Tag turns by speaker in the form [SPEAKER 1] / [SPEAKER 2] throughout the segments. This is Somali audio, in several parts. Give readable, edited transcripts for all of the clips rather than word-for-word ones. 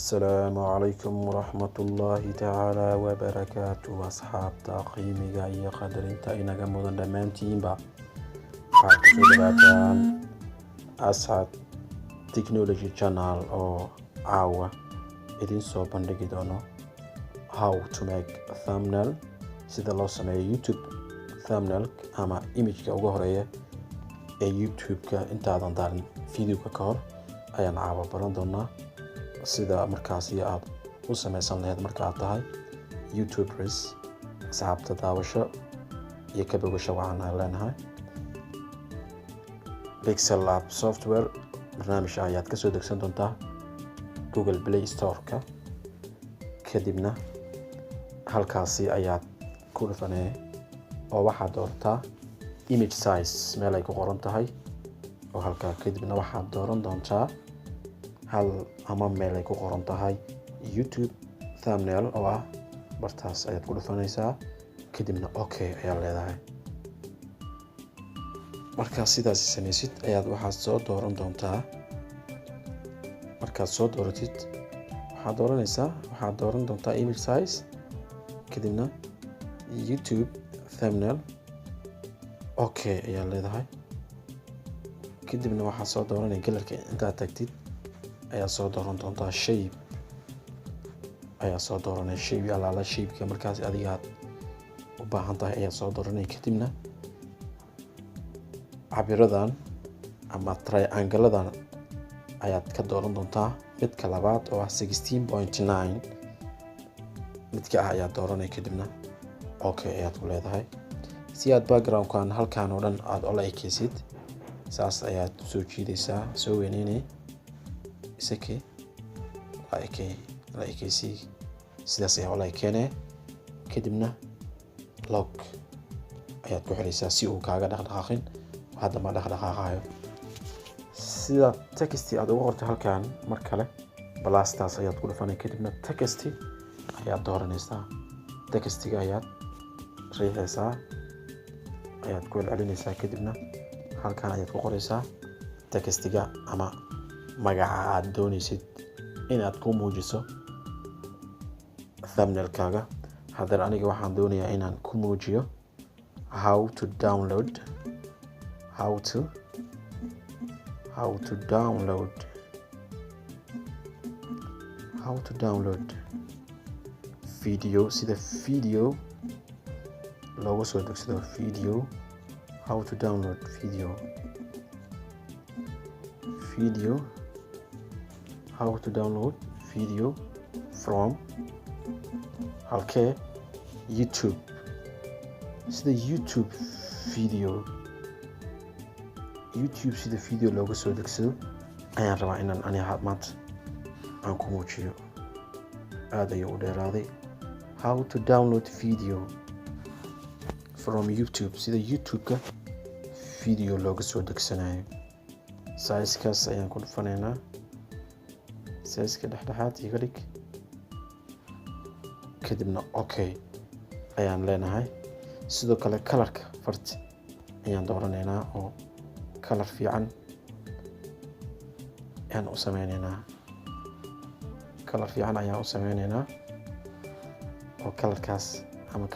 [SPEAKER 1] السلام عليكم ورحمة الله تعالى وبركاته. أصحاب تقييمي جاي قدر انت اينا جمودن دمانتين با حاكسو دباتان أسعد تكنولوجي channel أو عاوة إدين سو بندقي دونو how to make a thumbnail سيدا لو سمي يوتيوب thumbnail أما image كا وغورية يوتيوب كا انت عدن دارن فيديو كا كهر أيان عاوة بران دونا sida markaasi aad u samaysan lahayd marka aad tahay YouTubers asxaabta daawasho iyo ka bogasho waxaan leenahay Pixel Lab software barnaamij ayaad ka soo degsan doontaa Google Play Store-ka kadibna halkaasi ayaad ku dhufanay oo waxaad doortaa image size meel ay ku qoran tahay oo halka kadibna waxaad dooran doontaa hal ama meel ay ku qoran tahay YouTube thumbnail oo ah bartaas ayaad ku dhufanaysaa kadibna okay ayaa leedahay. marka sidaas samaysid ayaad waxaad soo dooran doontaa markaad soo dooratid waxaad dooran doontaa image size kadibna YouTube thumbnail okay ayaa leedahay kadibna waxaad soo dooranay galarka intaad tagtid ayaa soo dooran doontaa shape ayaa soo dooranay shape alaala shape-ka markaas adiga aad u baahan tahay ayaa soo dooranay kadibna cabiradan ama triangle-adan ayaad ka dooran doontaa midka labaad oo ah 16.9 midka ah ayaa dooranay kadibna okay ayaad ku leedahay si aad background-kan halkaan oo dhan aad ola ekaysid saas ayaad soo jiidaysaa soo weyneynay isake like sidaas ayaa walahi keenay kadibna log ayaad ku xiraysaa si uu kaaga dhaqdhaqaaqin hadda ma dhaqdhaqaaqayo sida text aad ugu qortay halkaan mar kale blastaas ayaad ku dhufanay kadibna text ayaad dooranaysaa textiga ayaad riixaysaa ayaad ku celinaysaa kadibna halkaan ayaad ku qoraysaa textiga ama magaca aad doonaysid inaad ku muujiso thumbnail-kaaga haddana aniga waxaan doonayaa inaan ku muujiyo how to download video sida video loogu soo degsado video how to download video how to download video from halkee YouTube sida YouTube sida video looga soo degsado ayaan rabaa inaan aniga maanta aan ku muujiyo aad ayuu u dheeraaday how to download video from YouTube sida YouTube-ka video looga soo degsanayo size-kaas ayaan ku dhufanaynaa size-ka dhexdhexaad iga dhig kadibna okay ayaan leenahay sidoo kale color-ka farti ayaan dooranaynaa oo color fiican ayaan u sameynaynaa oo colorkaas ama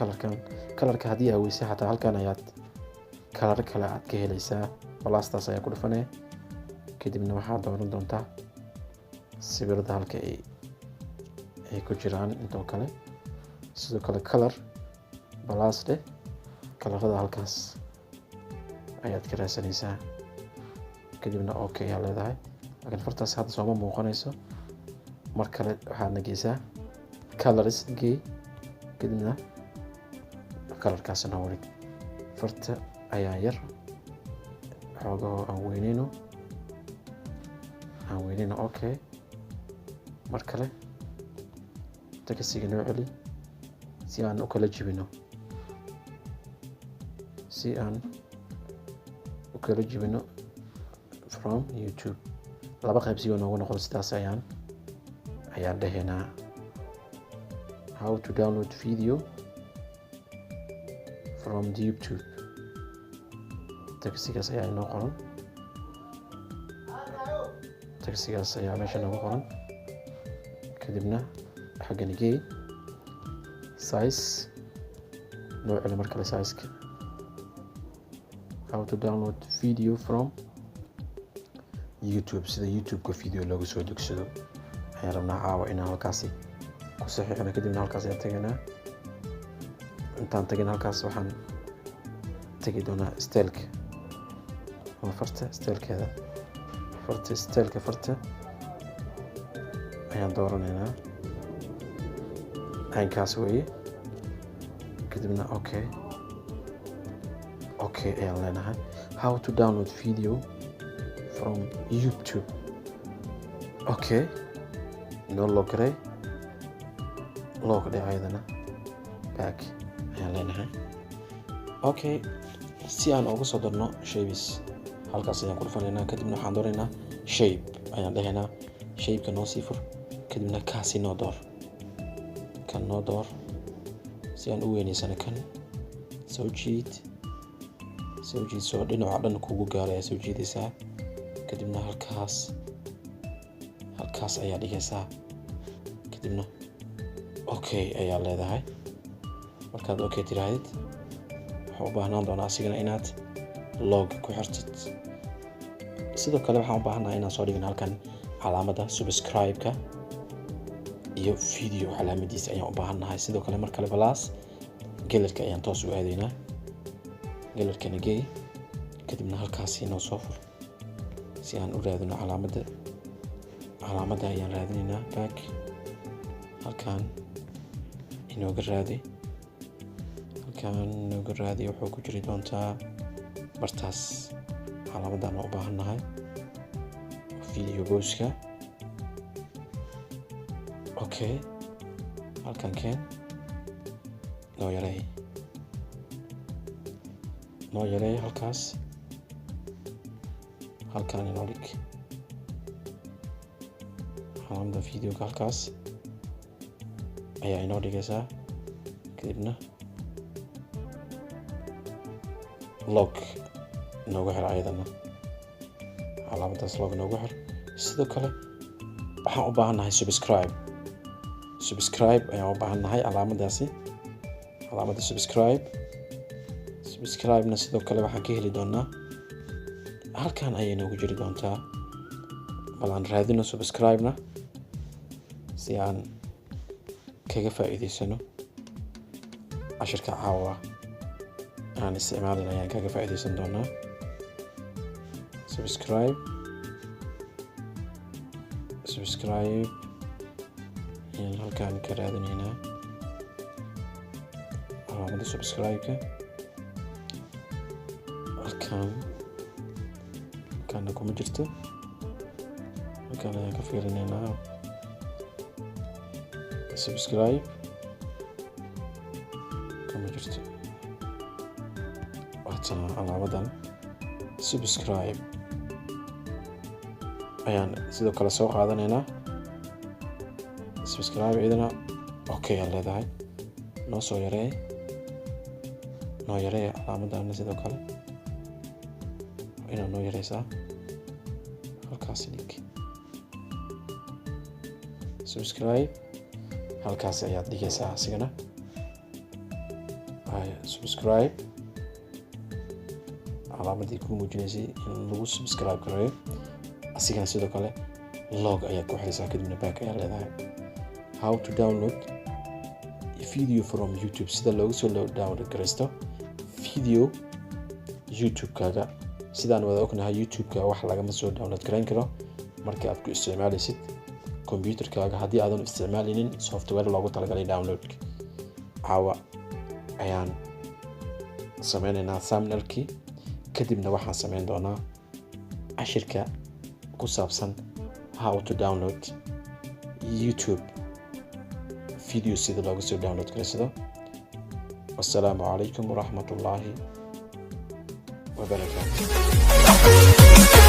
[SPEAKER 1] colorka haddii aa weysay xataa halkan ayaad color kale aad ka helaysaa blastaas ayaa ku dhufanay kadibna waxaad dooran doontaa sawirada halka ay ku jiraan intoo kale sidoo kale color blaste colorada halkaas ayaad ka raadsanaysaa kadibna okay ayaa leedahay laakiin fartaas hadda sooma muuqanayso mar kale waxaad nageysaa colors gay kadibna colorkaasna warig farta ayaa yar xoogahoo aan weyneyno okay mar kale textiga noo celi si aan u kala jibino from YouTube laba qayb si noogu noqdo sidaas ayaan dhahaynaa how to download video from YouTube textigaas ayaa inoo qoran textigaas ayaa meesha noogu qoran kadibna xagga nigay size nooca markale size how to download video from YouTube sida YouTube-ka video loogu soo degsado ayaan rabnaa caawa inaan halkaasi ku saxiixno kadibna halkaas ayaan tagnaa intaan tagin halkaas waxaan tagi doonaa styleka ama farta stylkeeda farta ayaan dooranaynaa aynkaas weeye kadibna okay ayaan leenahay how to download video from YouTube no logray ayadana back ayaan leenahay si aan ugu soo darno shapes halkaas ayaan ku dhufanaynaa kadibna waxaan dooraynaa shape ayaan dhahaynaa shape-ka noo sii fur kadibna kaasi noo door kan noo door si aan u weynaysano kan soo jiid soo dhinaca dhan kugu gaaraya soo jiidaysaa kadibna halkaas ayaa dhigaysaa kadibna ayaa leedahay markaad tiraahid waxaan u baahnaan doonaa asigana inaad log ku xirtid sidoo kale waxaan u baahanahay inaan soo dhigno halkan calaamada subscribe-ka iyo video calaamadiisa ayaan u baahannahay sidoo kale mar kale balaas galarka ayaan toos u aadaynaa galarkana gey kadibna halkaasi noo soo fur si aan u raadino calaamada ayaan raadinaynaa back halkan inooga raadi wuxuu ku jiri doontaa bartaas calaamadan u baahannahay video booska halkan keen noo yareey halkaas halkan inoo dhig calaamada videoga halkaas ayaa inoo dhigaysaa kadibna log noogu xir ayadana calaamadaas log noogu xir sidoo kale waxaan u baahannahay subscribe ayaan u baahannahay calaamada subscribe-na sidoo kale waxaan ka heli doonaa halkan ayay noogu jiri doontaa bal aan raadino subscribe-na si aan kaga faa'iidaysano cashirka caawa aan isticmaalin ayaan kaga faa'iidaysan doonaa subscribe ayaan halkaan ka raadinaynaa calaamada subscribe-ka halkaana kuma jirto halkaan ayaan ka fiirinaynaa subscribe kuma jirto waatana calaamadan subscribe ayaan sidoo kale soo qaadanaynaa subscribe idana aan leedahay noo yareey calaamadana sidoo kale inaad noo yareysaa halkaas dhig subscribe halkaas ayaad dhigaysaa asigana subscribe calaamadii ku muujinaysay in lagu subscribe gareeyo asigana sidoo kale log ayaad ku xiraysaa kadibna back ayaa leedahay how to download video from YouTube sida loogu soo download garaysto video YouTube-kaaga sidaan wada ognahay YouTube-ka wax lagama soo download garayn karo marka aad ku isticmaalaysid computer-kaaga haddii aadan isticmaalinin software loogu talagalay downloadka caawa ayaan sameynaynaa thumbnailkii kadibna waxaan sameyn doonaa cashirka ku saabsan how to download YouTube video sida loogu soo download garaysado wassalaamu calaykum waraxmatullaahi وبركاته